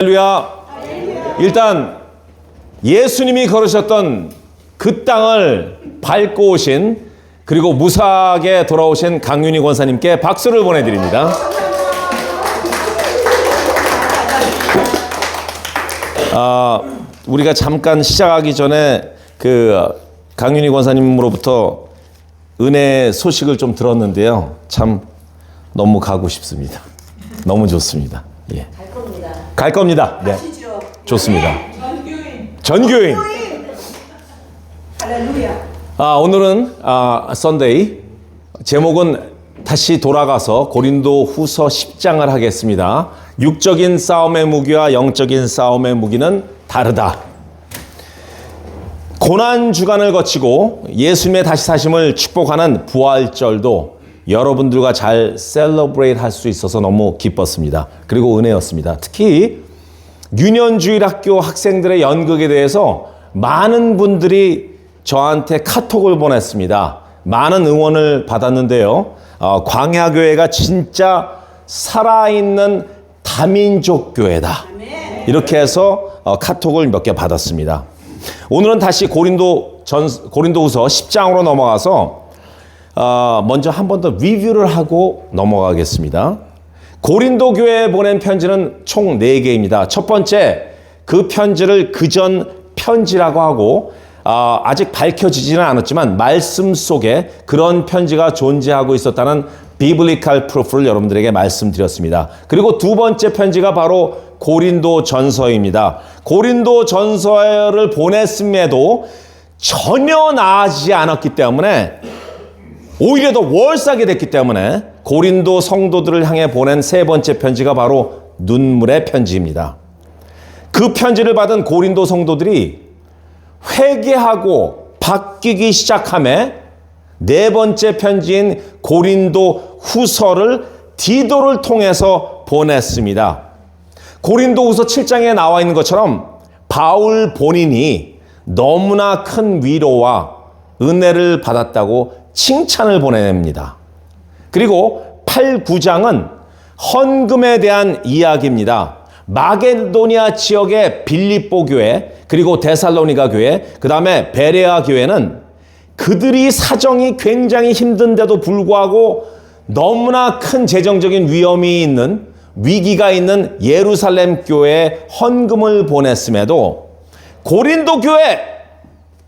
할렐루야. 일단 예수님이 걸으셨던 그 땅을 밟고 오신, 그리고 무사하게 돌아오신 강윤희 권사님께 박수를 보내드립니다. 우리가 잠깐 시작하기 전에 강윤희 권사님으로부터 은혜 소식을 좀 들었는데요. 참 너무 가고 싶습니다. 너무 좋습니다. 예. 갈 겁니다. 네. 좋습니다. 전교인. 할렐루야. 오늘은 썬데이. 제목은 다시 돌아가서 고린도 후서 10장을 하겠습니다. 육적인 싸움의 무기와 영적인 싸움의 무기는 다르다. 고난 주간을 거치고 예수님의 다시 사심을 축복하는 부활절도 여러분들과 잘 셀러브레이트 할 수 있어서 너무 기뻤습니다. 그리고 은혜였습니다. 특히 유년주일 학교 학생들의 연극에 대해서 많은 분들이 저한테 카톡을 보냈습니다. 많은 응원을 받았는데요. 광야교회가 진짜 살아있는 다민족 교회다. 이렇게 해서 카톡을 몇 개 받았습니다. 오늘은 다시 고린도후서 10장으로 넘어가서 먼저 한 번 더 리뷰를 하고 넘어가겠습니다. 고린도 교회에 보낸 편지는 총 4개입니다. 첫 번째, 그 편지를 그전 편지라고 하고 아직 밝혀지지는 않았지만 말씀 속에 그런 편지가 존재하고 있었다는 비블리칼 프루프를 여러분들에게 말씀드렸습니다. 그리고 두 번째 편지가 바로 고린도 전서입니다. 고린도 전서를 보냈음에도 전혀 나아지지 않았기 때문에, 오히려 더 월싸게 됐기 때문에 고린도 성도들을 향해 보낸 세 번째 편지가 바로 눈물의 편지입니다. 그 편지를 받은 고린도 성도들이 회개하고 바뀌기 시작함에 네 번째 편지인 고린도 후서를 디도를 통해서 보냈습니다. 고린도 후서 7장에 나와 있는 것처럼 바울 본인이 너무나 큰 위로와 은혜를 받았다고 칭찬을 보냅니다. 그리고 8, 9장은 헌금에 대한 이야기입니다. 마게도니아 지역의 빌립보 교회, 그리고 데살로니가 교회, 그 다음에 베레아 교회는 그들이 사정이 굉장히 힘든데도 불구하고 너무나 큰 재정적인 위기가 있는 예루살렘 교회에 헌금을 보냈음에도 고린도 교회,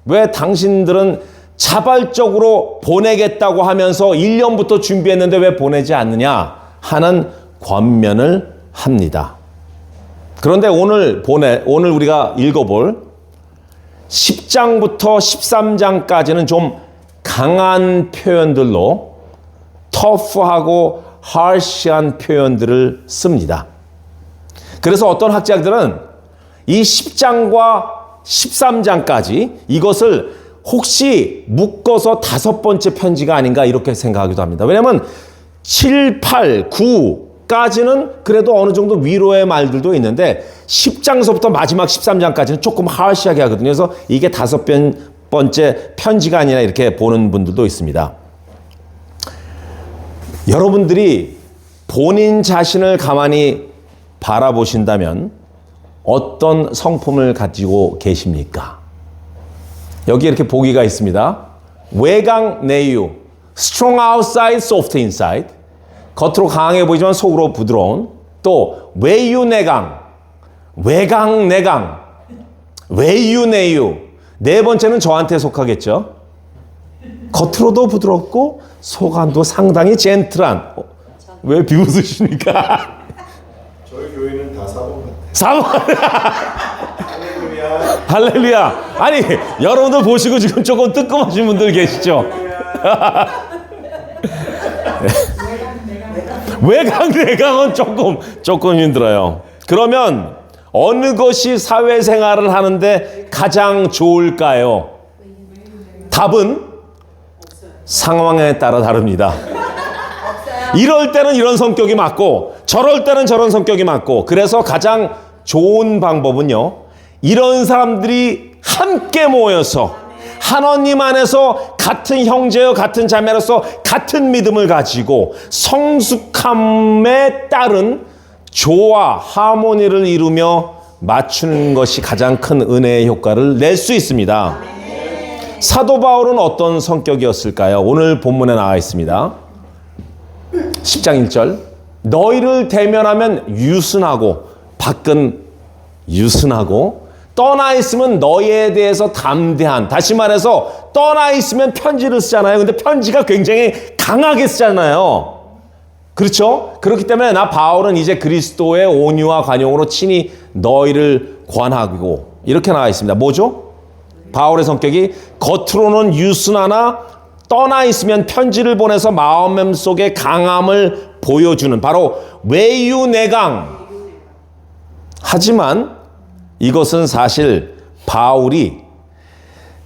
왜 당신들은 자발적으로 보내겠다고 하면서 1년부터 준비했는데 왜 보내지 않느냐 하는 권면을 합니다. 그런데 오늘 우리가 읽어볼 10장부터 13장까지는 좀 강한 표현들로 터프하고 harsh한 표현들을 씁니다. 그래서 어떤 학자들은 이 10장과 13장까지 이것을 혹시 묶어서 5번째 편지가 아닌가 이렇게 생각하기도 합니다. 왜냐하면 7, 8, 9까지는 그래도 어느 정도 위로의 말들도 있는데 10장서부터 마지막 13장까지는 조금 하시하게 하거든요. 그래서 이게 5번째 편지가 아니라 이렇게 보는 분들도 있습니다. 여러분들이 본인 자신을 가만히 바라보신다면 어떤 성품을 가지고 계십니까? 여기 이렇게 보기가 있습니다. 외강 내유, strong outside, soft inside. 겉으로 강해 보이지만 속으로 부드러운. 또 외유 내강, 외강 내강, 외유 내유. 네 번째는 저한테 속하겠죠. 겉으로도 부드럽고 속안도 상당히 젠틀한. 왜 비웃으십니까? 저희 교회는 다 사범 같아요. 사범. 할렐루야. 아니, 여러분들 보시고 지금 조금 뜨끔하신 분들 계시죠? 외강, 내강은 조금 힘들어요. 그러면 어느 것이 사회생활을 하는데 가장 좋을까요? 답은 상황에 따라 다릅니다. 이럴 때는 이런 성격이 맞고 저럴 때는 저런 성격이 맞고, 그래서 가장 좋은 방법은요, 이런 사람들이 함께 모여서 하나님 안에서 같은 형제요 같은 자매로서 같은 믿음을 가지고 성숙함에 따른 조화, 하모니를 이루며 맞추는 것이 가장 큰 은혜의 효과를 낼 수 있습니다. 사도 바울은 어떤 성격이었을까요? 오늘 본문에 나와 있습니다. 10장 1절. 너희를 대면하면 유순하고 밖은 유순하고 떠나 있으면 너희에 대해서 담대한. 다시 말해서 떠나 있으면 편지를 쓰잖아요. 근데 편지가 굉장히 강하게 쓰잖아요. 그렇죠? 그렇기 때문에 나 바울은 이제 그리스도의 온유와 관용으로 친히 너희를 권하고 이렇게 나와 있습니다. 뭐죠? 바울의 성격이 겉으로는 유순하나 떠나 있으면 편지를 보내서 마음 속의 강함을 보여주는 바로 외유내강. 하지만 이것은 사실 바울이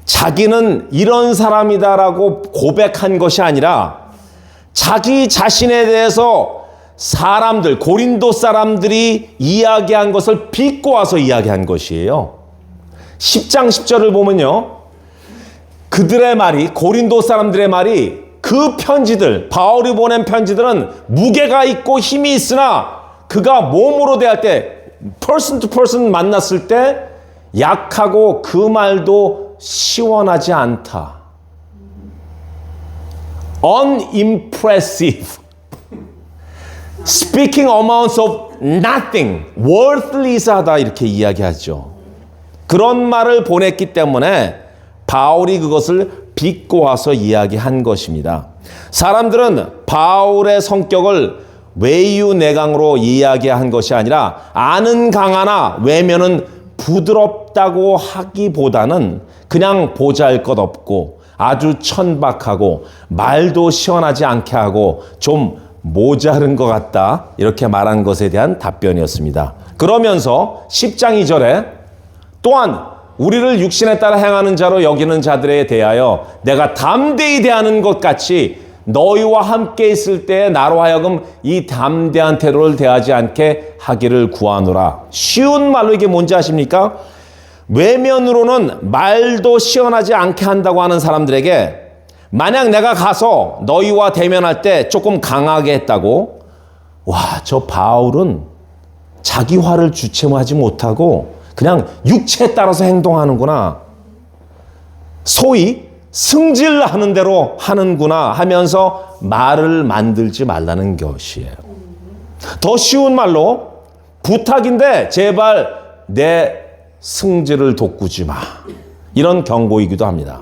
자기는 이런 사람이다라고 고백한 것이 아니라 자기 자신에 대해서 사람들, 고린도 사람들이 이야기한 것을 비꼬아서 이야기한 것이에요. 10장 10절을 보면요. 그들의 말이, 고린도 사람들의 말이 그 편지들, 바울이 보낸 편지들은 무게가 있고 힘이 있으나 그가 몸으로 대할 때, person to person 만났을 때 약하고 그 말도 시원하지 않다. unimpressive. speaking amounts of nothing. worthless하다 이렇게 이야기하죠. 그런 말을 보냈기 때문에 바울이 그것을 비꼬아서 이야기한 것입니다. 사람들은 바울의 성격을 외유내강으로 이야기한 것이 아니라 아는 강하나 외면은 부드럽다고 하기보다는 그냥 보잘것없고 아주 천박하고 말도 시원하지 않게 하고 좀 모자른 것 같다 이렇게 말한 것에 대한 답변이었습니다. 그러면서 10장 2절에 또한 우리를 육신에 따라 행하는 자로 여기는 자들에 대하여 내가 담대히 대하는 것 같이 너희와 함께 있을 때 나로 하여금 이 담대한 태도를 대하지 않게 하기를 구하노라. 쉬운 말로 이게 뭔지 아십니까? 외면으로는 말도 시원하지 않게 한다고 하는 사람들에게 만약 내가 가서 너희와 대면할 때 조금 강하게 했다고, 와, 저 바울은 자기 화를 주체하지 못하고 그냥 육체에 따라서 행동하는구나. 소위 승질나는 대로 하는구나 하면서 말을 만들지 말라는 것이에요. 더 쉬운 말로 부탁인데 제발 내 승질을 돋구지 마. 이런 경고이기도 합니다.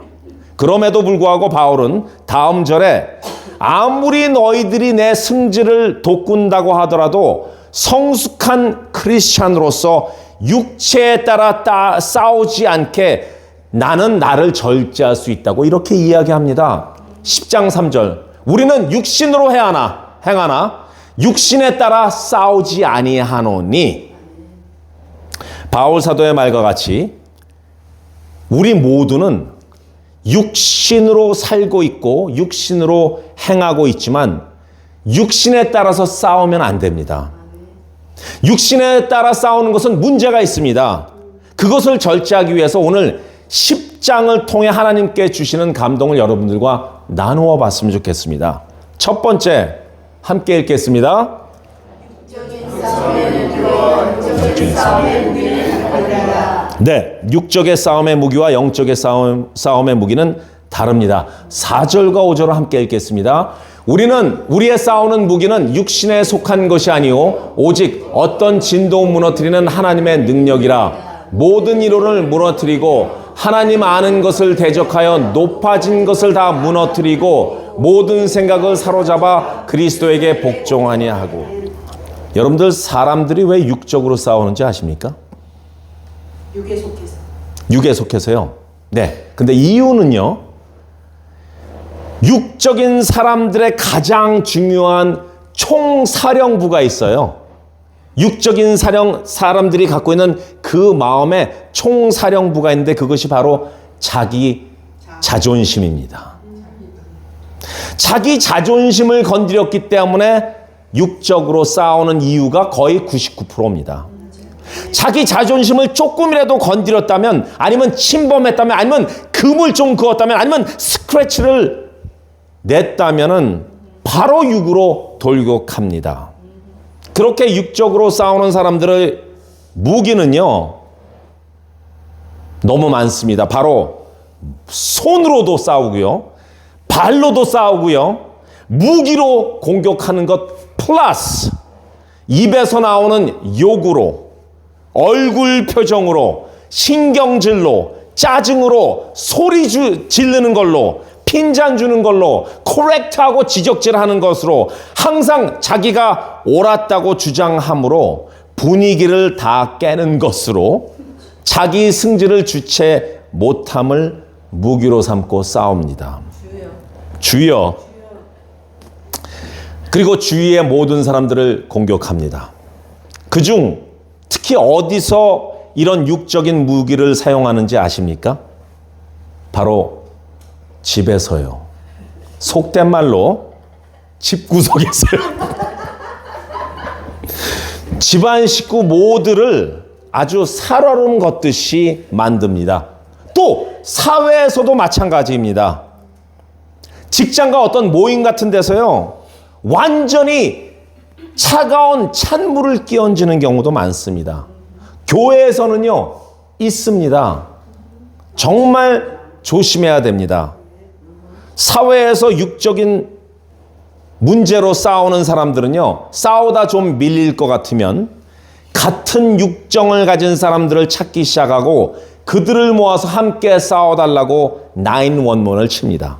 그럼에도 불구하고 바울은 다음 절에 아무리 너희들이 내 승질을 돋군다고 하더라도 성숙한 크리스찬으로서 육체에 따라 싸우지 않게 나는 나를 절제할 수 있다고 이렇게 이야기합니다. 10장 3절. 우리는 육신으로 행하나 육신에 따라 싸우지 아니하노니. 바울 사도의 말과 같이 우리 모두는 육신으로 살고 있고 육신으로 행하고 있지만 육신에 따라서 싸우면 안 됩니다. 육신에 따라 싸우는 것은 문제가 있습니다. 그것을 절제하기 위해서 오늘 10장을 통해 하나님께 주시는 감동을 여러분들과 나누어 봤으면 좋겠습니다. 첫 번째, 함께 읽겠습니다. 네, 육적의 싸움의 무기와 영적의 싸움의 무기는 다릅니다. 4절과 5절을 함께 읽겠습니다. 우리의 싸우는 무기는 육신에 속한 것이 아니오 오직 어떤 진도 무너뜨리는 하나님의 능력이라. 모든 이론을 무너뜨리고 하나님 아는 것을 대적하여 높아진 것을 다 무너뜨리고 모든 생각을 사로잡아 그리스도에게 복종하니 하고. 여러분들 사람들이 왜 육적으로 싸우는지 아십니까? 육에 속해서. 육에 속해서요. 네. 근데 이유는요. 육적인 사람들의 가장 중요한 총사령부가 있어요. 육적인 사람들이 갖고 있는 그 마음에 총사령부가 있는데 그것이 바로 자기 자존심입니다. 자기 자존심을 건드렸기 때문에 육적으로 싸우는 이유가 거의 99%입니다. 자기 자존심을 조금이라도 건드렸다면, 아니면 침범했다면, 아니면 금을 좀 그었다면, 아니면 스크래치를 냈다면은 바로 육으로 돌격합니다. 그렇게 육적으로 싸우는 사람들의 무기는요, 너무 많습니다. 바로 손으로도 싸우고요, 발로도 싸우고요, 무기로 공격하는 것 플러스 입에서 나오는 욕으로, 얼굴 표정으로, 신경질로, 짜증으로, 소리 지르는 걸로, 핀잔 주는 걸로, 코렉트하고 지적질하는 것으로 항상 자기가 옳았다고 주장함으로 분위기를 다 깨는 것으로 자기 승질을 주체 못함을 무기로 삼고 싸웁니다. 주여. 그리고 주위의 모든 사람들을 공격합니다. 그중 특히 어디서 이런 육적인 무기를 사용하는지 아십니까? 바로 집에서요. 속된 말로 집구석에서요. 집안 식구 모두를 아주 살얼음 걷듯이 만듭니다. 또 사회에서도 마찬가지입니다. 직장과 어떤 모임 같은 데서요, 완전히 차가운 찬물을 끼얹는 경우도 많습니다. 교회에서는요, 있습니다. 정말 조심해야 됩니다. 사회에서 육적인 문제로 싸우는 사람들은요, 싸우다 좀 밀릴 것 같으면 같은 육정을 가진 사람들을 찾기 시작하고 그들을 모아서 함께 싸워달라고 911을 칩니다.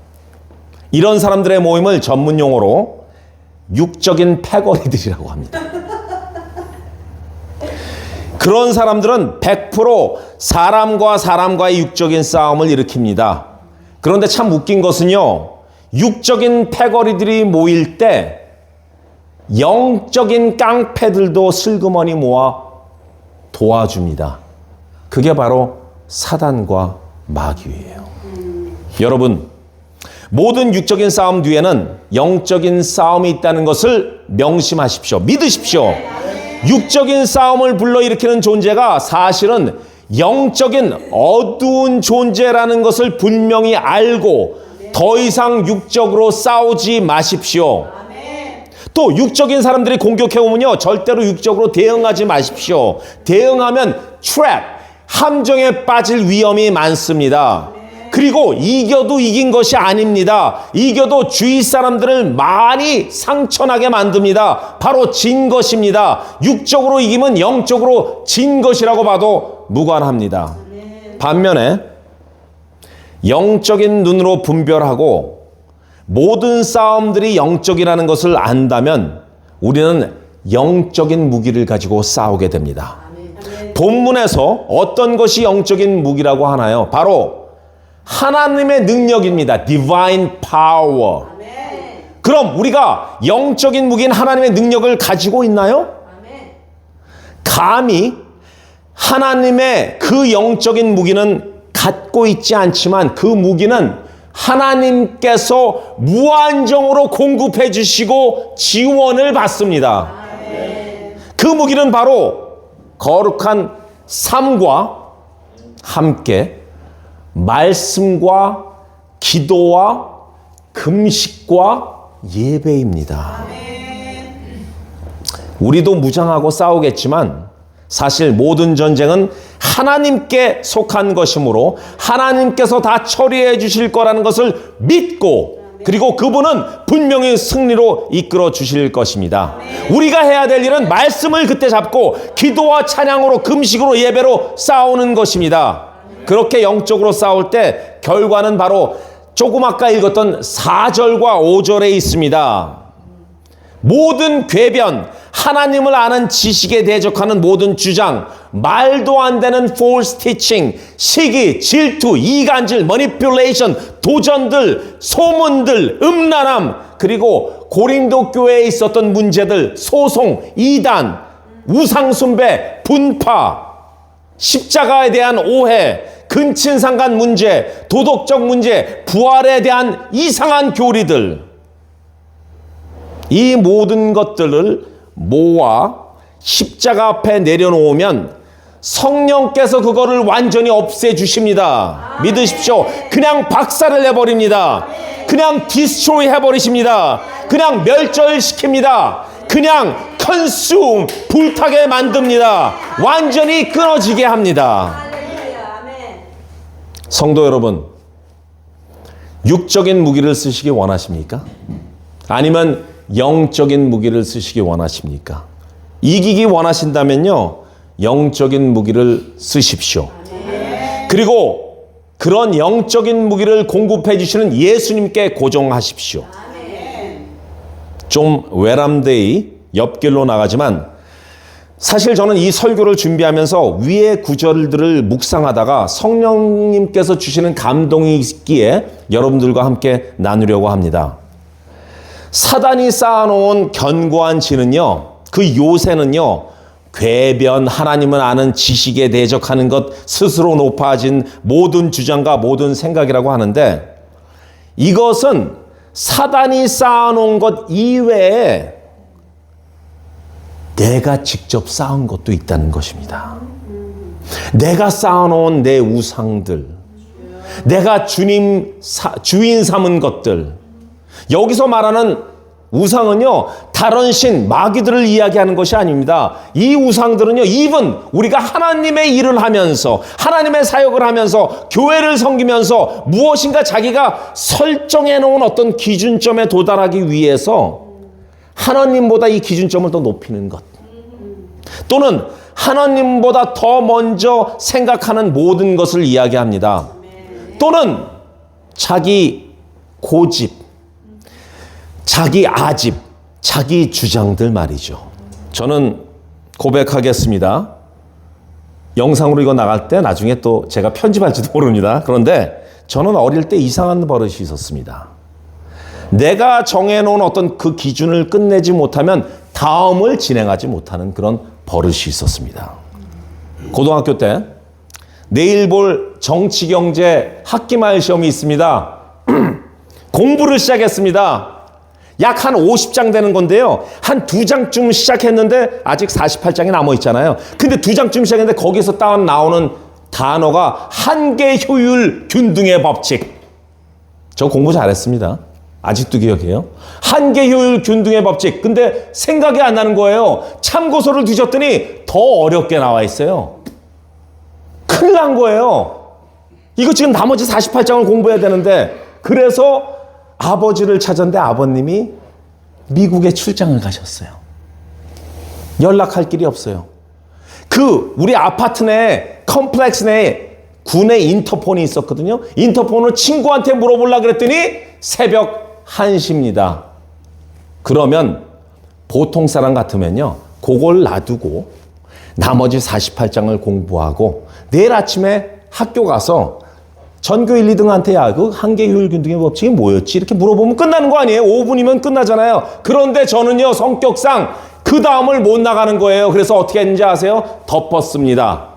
이런 사람들의 모임을 전문 용어로 육적인 패거리들이라고 합니다. 그런 사람들은 100% 사람과 사람과의 육적인 싸움을 일으킵니다. 그런데 참 웃긴 것은요, 육적인 패거리들이 모일 때 영적인 깡패들도 슬그머니 모아 도와줍니다. 그게 바로 사단과 마귀예요. 여러분, 모든 육적인 싸움 뒤에는 영적인 싸움이 있다는 것을 명심하십시오. 믿으십시오. 육적인 싸움을 불러일으키는 존재가 사실은 영적인 어두운 존재라는 것을 분명히 알고 더 이상 육적으로 싸우지 마십시오. 또 육적인 사람들이 공격해오면요, 절대로 육적으로 대응하지 마십시오. 대응하면 트랩, 함정에 빠질 위험이 많습니다. 그리고 이겨도 이긴 것이 아닙니다. 이겨도 주위 사람들을 많이 상처나게 만듭니다. 바로 진 것입니다. 육적으로 이기면 영적으로 진 것이라고 봐도 무관합니다. 반면에 영적인 눈으로 분별하고 모든 싸움들이 영적이라는 것을 안다면 우리는 영적인 무기를 가지고 싸우게 됩니다. 본문에서 어떤 것이 영적인 무기라고 하나요? 바로 하나님의 능력입니다. Divine power. 그럼 우리가 영적인 무기인 하나님의 능력을 가지고 있나요? 감히 하나님의 그 영적인 무기는 갖고 있지 않지만 그 무기는 하나님께서 무한정으로 공급해 주시고 지원을 받습니다. 그 무기는 바로 거룩한 삶과 함께 말씀과 기도와 금식과 예배입니다. 우리도 무장하고 싸우겠지만 사실 모든 전쟁은 하나님께 속한 것이므로 하나님께서 다 처리해 주실 거라는 것을 믿고 그리고 그분은 분명히 승리로 이끌어 주실 것입니다. 우리가 해야 될 일은 말씀을 그때 잡고 기도와 찬양으로 금식으로 예배로 싸우는 것입니다. 그렇게 영적으로 싸울 때 결과는 바로 조금 아까 읽었던 4절과 5절에 있습니다. 모든 궤변, 하나님을 아는 지식에 대적하는 모든 주장, 말도 안 되는 false teaching, 시기, 질투, 이간질, manipulation, 도전들, 소문들, 음란함, 그리고 고린도 교회에 있었던 문제들, 소송, 이단, 우상숭배, 분파, 십자가에 대한 오해, 근친상간 문제, 도덕적 문제, 부활에 대한 이상한 교리들, 이 모든 것들을 모아 십자가 앞에 내려놓으면 성령께서 그거를 완전히 없애주십니다. 믿으십시오. 그냥 박살을 내버립니다. 그냥 디스트로이 해버리십니다. 그냥 멸절시킵니다. 그냥 컨슘, 불타게 만듭니다. 완전히 끊어지게 합니다. 할렐루야. 아멘. 성도 여러분, 육적인 무기를 쓰시기 원하십니까? 아니면 영적인 무기를 쓰시기 원하십니까? 이기기 원하신다면요, 영적인 무기를 쓰십시오. 그리고 그런 영적인 무기를 공급해 주시는 예수님께 고정하십시오. 좀 외람되이 옆길로 나가지만 사실 저는 이 설교를 준비하면서 위의 구절들을 묵상하다가 성령님께서 주시는 감동이 있기에 여러분들과 함께 나누려고 합니다. 사단이 쌓아놓은 견고한 진은요, 그 요새는요, 궤변, 하나님을 아는 지식에 대적하는 것, 스스로 높아진 모든 주장과 모든 생각이라고 하는데, 이것은 사단이 쌓아놓은 것 이외에 내가 직접 쌓은 것도 있다는 것입니다. 내가 쌓아놓은 내 우상들, 내가 주인 삼은 것들, 여기서 말하는 우상은요, 다른 신, 마귀들을 이야기하는 것이 아닙니다. 이 우상들은요, 이분 우리가 하나님의 일을 하면서, 하나님의 사역을 하면서, 교회를 섬기면서 무엇인가 자기가 설정해 놓은 어떤 기준점에 도달하기 위해서 하나님보다 이 기준점을 더 높이는 것, 또는 하나님보다 더 먼저 생각하는 모든 것을 이야기합니다. 또는 자기 고집, 자기 아집, 자기 주장들 말이죠. 저는 고백하겠습니다. 영상으로 이거 나갈 때 나중에 또 제가 편집할지도 모릅니다. 그런데 저는 어릴 때 이상한 버릇이 있었습니다. 내가 정해놓은 어떤 그 기준을 끝내지 못하면 다음을 진행하지 못하는 그런 버릇이 있었습니다. 고등학교 때 내일 볼 정치, 경제 학기말 시험이 있습니다. 공부를 시작했습니다. 약 한 50장 되는 건데요. 한 2장쯤 시작했는데 아직 48장이 남아있잖아요. 근데 2장쯤 시작했는데 거기서 나오는 단어가 한계 효율 균등의 법칙. 저 공부 잘했습니다. 아직도 기억해요. 한계 효율 균등의 법칙. 근데 생각이 안 나는 거예요. 참고서를 뒤졌더니 더 어렵게 나와 있어요. 큰일 난 거예요. 이거 지금 나머지 48장을 공부해야 되는데, 그래서 아버지를 찾았는데 아버님이 미국에 출장을 가셨어요. 연락할 길이 없어요. 우리 아파트 내 컴플렉스 내에 군의 인터폰이 있었거든요. 인터폰을 친구한테 물어보려고 그랬더니 새벽 1시입니다. 그러면 보통 사람 같으면요, 그걸 놔두고 나머지 48장을 공부하고 내일 아침에 학교 가서 전교 1, 2등한테 야, 그 한계 효율 균등의 법칙이 뭐였지? 이렇게 물어보면 끝나는 거 아니에요? 5분이면 끝나잖아요. 그런데 저는요, 성격상 그 다음을 못 나가는 거예요. 그래서 어떻게 했는지 아세요? 덮었습니다.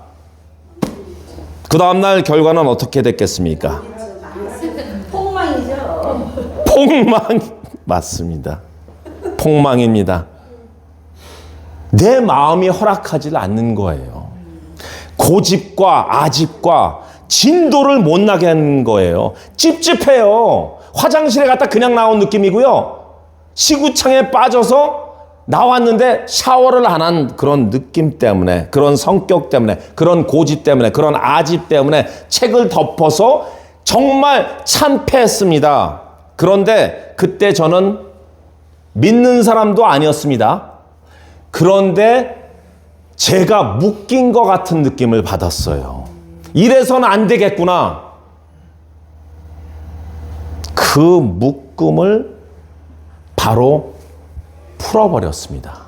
그 다음날 결과는 어떻게 됐겠습니까? 폭망이죠. 폭망. 맞습니다. 폭망입니다. 내 마음이 허락하지 않는 거예요. 고집과 아집과 진도를 못 나게 하는 거예요. 찝찝해요. 화장실에 갔다 그냥 나온 느낌이고요. 시구창에 빠져서 나왔는데 샤워를 안 한 그런 느낌 때문에, 그런 성격 때문에, 그런 고집 때문에, 그런 아집 때문에 책을 덮어서 정말 참패했습니다. 그런데 그때 저는 믿는 사람도 아니었습니다. 그런데 제가 묶인 것 같은 느낌을 받았어요. 이래서는 안 되겠구나. 그 묶음을 바로 풀어버렸습니다.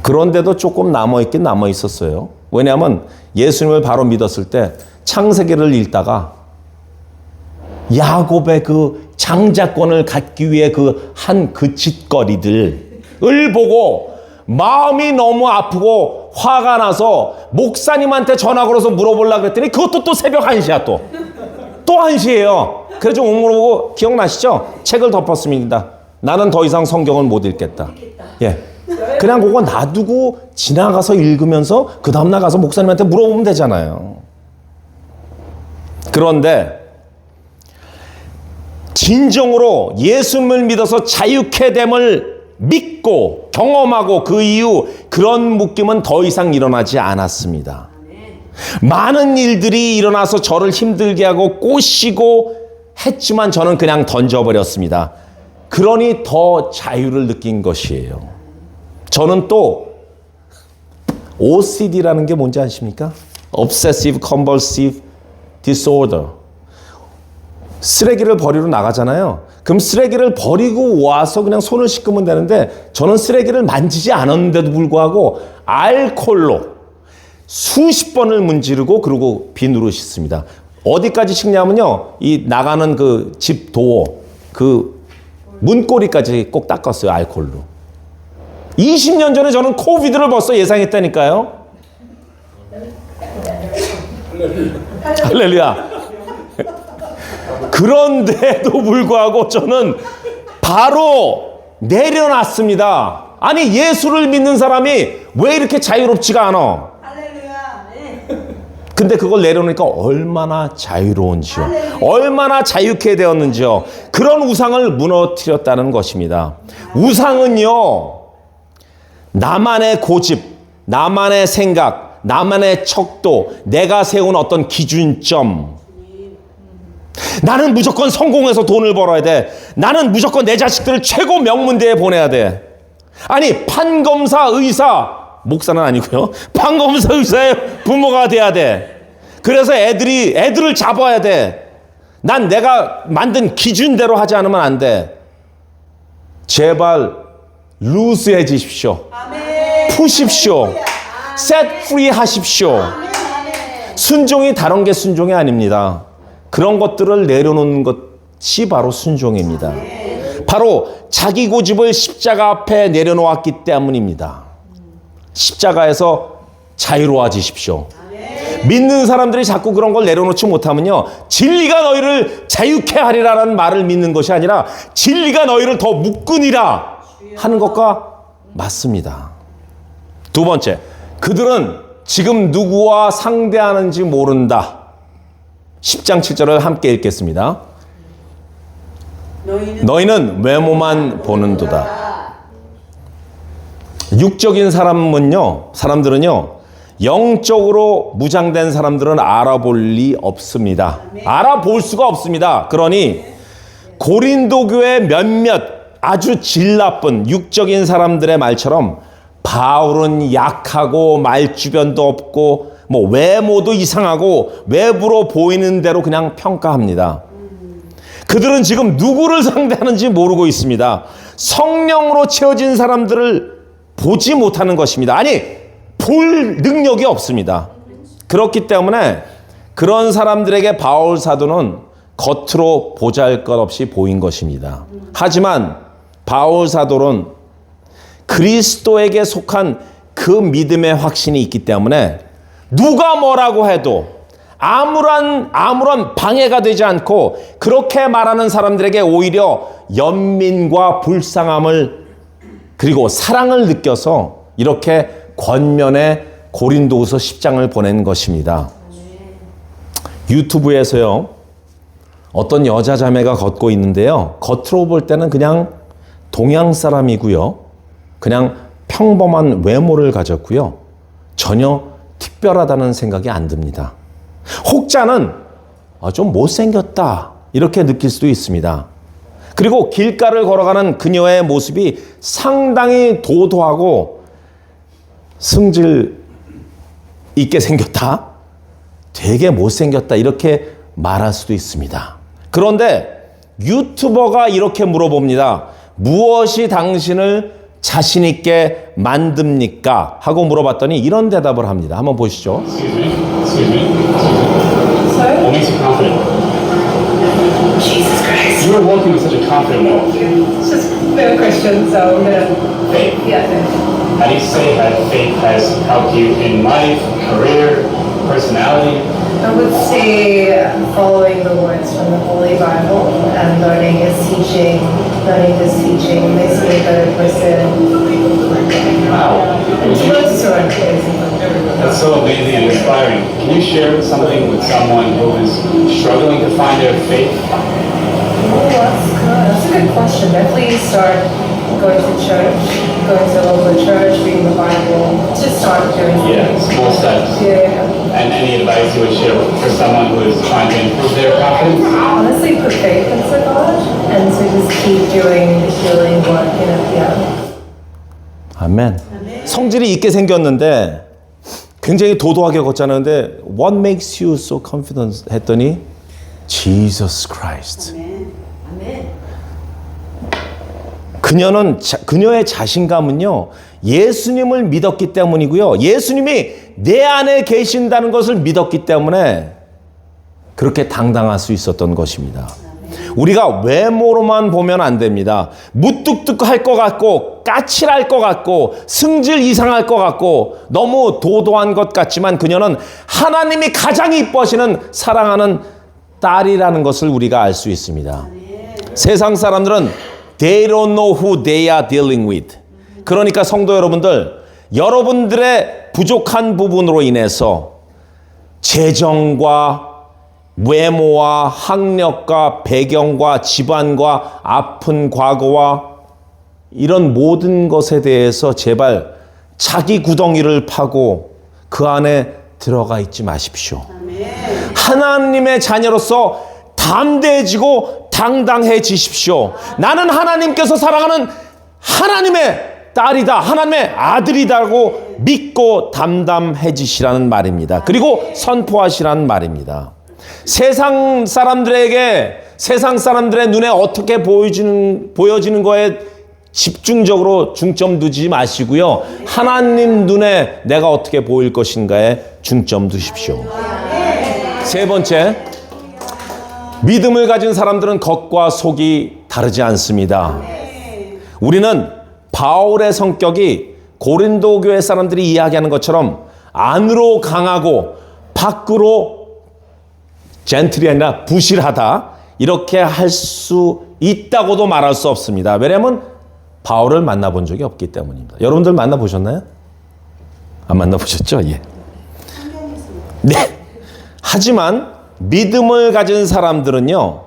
그런데도 조금 남아있긴 남아있었어요. 왜냐하면 예수님을 바로 믿었을 때 창세기를 읽다가 야곱의 그 장자권을 갖기 위해 그 짓거리들을 보고 마음이 너무 아프고 화가 나서 목사님한테 전화 걸어서 물어보려고 했더니 그것도 또 새벽 1시야 또 1시예요. 그래서 못 물어보고 기억나시죠? 책을 덮었습니다. 나는 더 이상 성경을 못 읽겠다. 예, 그냥 그거 놔두고 지나가서 읽으면서 그 다음날 가서 목사님한테 물어보면 되잖아요. 그런데 진정으로 예수님을 믿어서 자유케 됨을 믿고 경험하고 그 이후 그런 묶임은 더 이상 일어나지 않았습니다. 많은 일들이 일어나서 저를 힘들게 하고 꼬시고 했지만 저는 그냥 던져버렸습니다. 그러니 더 자유를 느낀 것이에요. 저는 또 OCD라는 게 뭔지 아십니까? Obsessive Compulsive Disorder. 쓰레기를 버리러 나가잖아요. 그럼 쓰레기를 버리고 와서 그냥 손을 씻으면 되는데 저는 쓰레기를 만지지 않았는데도 불구하고 알코올로 수십 번을 문지르고 그리고 비누로 씻습니다. 어디까지 씻냐면요. 이 나가는 그 집 도어 그 문고리까지 꼭 닦았어요. 알코올로. 20년 전에 저는 코비드를 벌써 예상했다니까요. 할렐루야. 그런데도 불구하고 저는 바로 내려놨습니다. 아니 예수를 믿는 사람이 왜 이렇게 자유롭지가 않아? 할렐루야. 네. 근데 그걸 내려놓으니까 얼마나 자유로운지요. 얼마나 자유케 되었는지요. 그런 우상을 무너뜨렸다는 것입니다. 우상은요. 나만의 고집, 나만의 생각, 나만의 척도, 내가 세운 어떤 기준점. 나는 무조건 성공해서 돈을 벌어야 돼. 나는 무조건 내 자식들을 최고 명문대에 보내야 돼. 아니 판검사 의사, 목사는 아니고요. 판검사 의사의 부모가 돼야 돼. 그래서 애들을 잡아야 돼. 난 내가 만든 기준대로 하지 않으면 안 돼. 제발 루스해지십시오. 푸십시오. set free 하십시오. 순종이 다른 게 순종이 아닙니다. 그런 것들을 내려놓는 것이 바로 순종입니다. 바로 자기 고집을 십자가 앞에 내려놓았기 때문입니다. 십자가에서 자유로워지십시오. 믿는 사람들이 자꾸 그런 걸 내려놓지 못하면요. 진리가 너희를 자유케 하리라는 말을 믿는 것이 아니라 진리가 너희를 더 묶으니라 하는 것과 맞습니다. 두 번째, 그들은 지금 누구와 상대하는지 모른다. 10장 7절을 함께 읽겠습니다. 너희는 외모만 보는도다. 육적인 사람들은요, 영적으로 무장된 사람들은 알아볼 리 없습니다. 알아볼 수가 없습니다. 그러니 고린도 교회 몇몇 아주 질 나쁜 육적인 사람들의 말처럼 바울은 약하고 말주변도 없고 뭐 외모도 이상하고 외부로 보이는 대로 그냥 평가합니다. 그들은 지금 누구를 상대하는지 모르고 있습니다. 성령으로 채워진 사람들을 보지 못하는 것입니다. 아니, 볼 능력이 없습니다. 그렇기 때문에 그런 사람들에게 바울 사도는 겉으로 보잘것없이 보인 것입니다. 하지만 바울 사도는 그리스도에게 속한 그 믿음의 확신이 있기 때문에 누가 뭐라고 해도 아무런 방해가 되지 않고 그렇게 말하는 사람들에게 오히려 연민과 불쌍함을 그리고 사랑을 느껴서 이렇게 권면의 고린도후서 10장을 보낸 것입니다. 유튜브에서요, 어떤 여자 자매가 걷고 있는데요. 겉으로 볼 때는 그냥 동양 사람이고요. 그냥 평범한 외모를 가졌고요. 전혀 특별하다는 생각이 안 듭니다. 혹자는 좀 못생겼다 이렇게 느낄 수도 있습니다. 그리고 길가를 걸어가는 그녀의 모습이 상당히 도도하고 승질 있게 생겼다, 되게 못생겼다 이렇게 말할 수도 있습니다. 그런데 유튜버가 이렇게 물어봅니다. 무엇이 당신을 자신 있게 만듭니까? 하고 물어봤더니 이런 대답을 합니다. 한번 보시죠. Excuse me. What makes you confident? Jesus Christ. You were walking with such a confident walk. It's just been a Christian, so I'm gonna. Faith. Yeah. How do you say that faith has helped you in life, career, personality? I would say following the words from the Holy Bible and learning His teaching makes me a better person. Wow. And to go to surrender. That's so amazing and inspiring. Can you share something with someone who is struggling to find their faith? Oh, that's good. That's a good question. Definitely start going to church, going to a local church, reading the Bible, to start doing Yeah, small steps. Yeah. And any advice you would share for someone who is trying to improve their confidence? Honestly, put faith into God and to just keep doing the healing work, 아멘. 성질이 있게 생겼는데 굉장히 도도하게 걷잖아요. 근데 What makes you so confident? 했더니 Jesus Christ. 그녀의 자신감은요, 예수님을 믿었기 때문이고요. 예수님이 내 안에 계신다는 것을 믿었기 때문에 그렇게 당당할 수 있었던 것입니다. 우리가 외모로만 보면 안 됩니다. 무뚝뚝할 것 같고 까칠할 것 같고 승질 이상할 것 같고 너무 도도한 것 같지만 그녀는 하나님이 가장 이뻐하시는 사랑하는 딸이라는 것을 우리가 알 수 있습니다. 세상 사람들은 They don't know who they are dealing with. 그러니까 성도 여러분들, 여러분들의 부족한 부분으로 인해서 재정과 외모와 학력과 배경과 집안과 아픈 과거와 이런 모든 것에 대해서 제발 자기 구덩이를 파고 그 안에 들어가 있지 마십시오. 하나님의 자녀로서 담대해지고 당당해지십시오. 나는 하나님께서 사랑하는 하나님의 딸이다, 하나님의 아들이다고 믿고 담담해지시라는 말입니다. 그리고 선포하시라는 말입니다. 세상 사람들의 눈에 어떻게 보여지는 거에 집중적으로 중점 두지 마시고요. 하나님 눈에 내가 어떻게 보일 것인가에 중점 두십시오. 세 번째, 믿음을 가진 사람들은 겉과 속이 다르지 않습니다. 우리는 바울의 성격이 고린도 교회 사람들이 이야기하는 것처럼 안으로 강하고 밖으로 젠틀이 아니라 부실하다 이렇게 할 수 있다고도 말할 수 없습니다. 왜냐하면 바울을 만나본 적이 없기 때문입니다. 여러분들 만나보셨나요? 안 만나보셨죠? 예. 네. 하지만 믿음을 가진 사람들은요,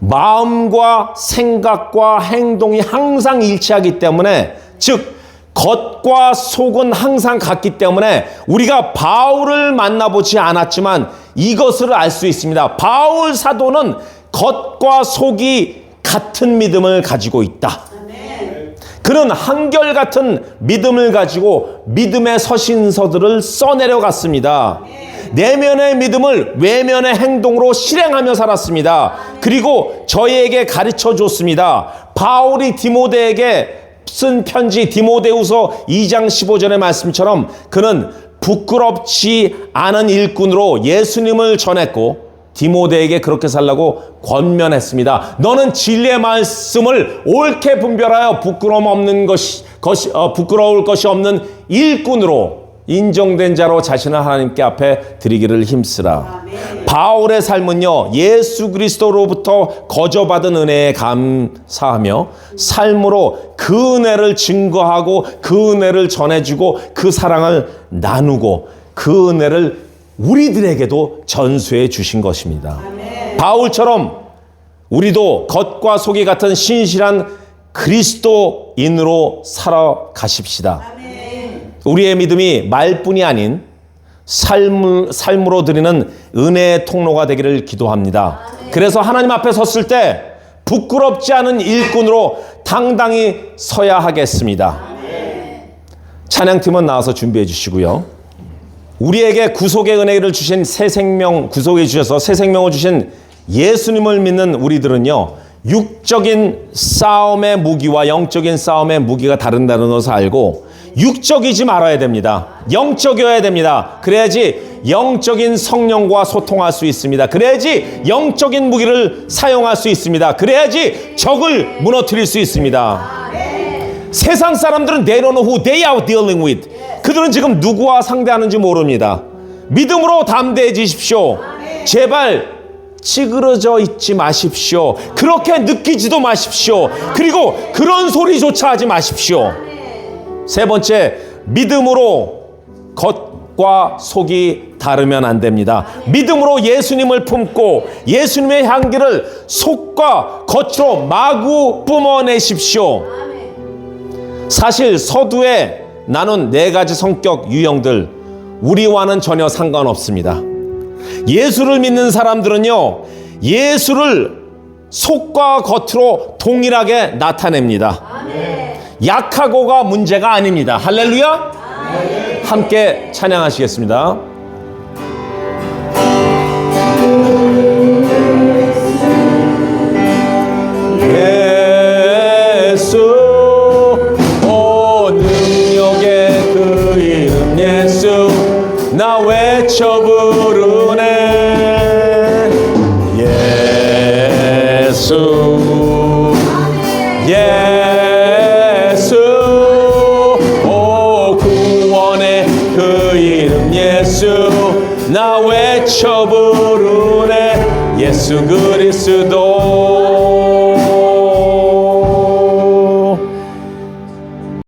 마음과 생각과 행동이 항상 일치하기 때문에, 즉 겉과 속은 항상 같기 때문에 우리가 바울을 만나보지 않았지만 이것을 알 수 있습니다. 바울 사도는 겉과 속이 같은 믿음을 가지고 있다. 그는 한결같은 믿음을 가지고 믿음의 서신서들을 써내려갔습니다. 내면의 믿음을 외면의 행동으로 실행하며 살았습니다. 그리고 저희에게 가르쳐 줬습니다. 바울이 디모데에게 쓴 편지 디모데후서 2장 15절의 말씀처럼 그는 부끄럽지 않은 일꾼으로 예수님을 전했고 디모데에게 그렇게 살라고 권면했습니다. 너는 진리의 말씀을 옳게 분별하여 부끄러울 것이 없는 일꾼으로 인정된 자로 자신을 하나님께 앞에 드리기를 힘쓰라. 바울의 삶은요, 예수 그리스도로부터 거저받은 은혜에 감사하며 삶으로 그 은혜를 증거하고 그 은혜를 전해주고 그 사랑을 나누고 그 은혜를 우리들에게도 전수해 주신 것입니다. 바울처럼 우리도 겉과 속이 같은 신실한 그리스도인으로 살아가십시다. 우리의 믿음이 말뿐이 아닌 삶으로 드리는 은혜의 통로가 되기를 기도합니다. 그래서 하나님 앞에 섰을 때 부끄럽지 않은 일꾼으로 당당히 서야 하겠습니다. 찬양팀은 나와서 준비해 주시고요. 우리에게 구속의 은혜를 주신 새 생명, 구속해 주셔서 새 생명을 주신 예수님을 믿는 우리들은요, 육적인 싸움의 무기와 영적인 싸움의 무기가 다른다는 것을 알고 육적이지 말아야 됩니다. 영적이어야 됩니다. 그래야지 영적인 성령과 소통할 수 있습니다. 그래야지 영적인 무기를 사용할 수 있습니다. 그래야지 적을 무너뜨릴 수 있습니다. 세상 사람들은 they don't know who they are dealing with. 그들은 지금 누구와 상대하는지 모릅니다. 믿음으로 담대해지십시오. 제발 찌그러져 있지 마십시오. 그렇게 느끼지도 마십시오. 그리고 그런 소리조차 하지 마십시오. 세 번째, 믿음으로 겉과 속이 다르면 안 됩니다. 믿음으로 예수님을 품고 예수님의 향기를 속과 겉으로 마구 뿜어내십시오. 사실 서두에 나눈 4가지 성격 유형들 우리와는 전혀 상관없습니다. 예수를 믿는 사람들은요, 예수를 속과 겉으로 동일하게 나타냅니다. 약하고가 문제가 아닙니다. 할렐루야. 함께 찬양하시겠습니다. 예수, 오 능력의 그 이름 예수, 나 외쳐 부르네. 예수, 예수, 오 구원의 그 이름 예수, 나 외쳐 부르네. 예수 그리스도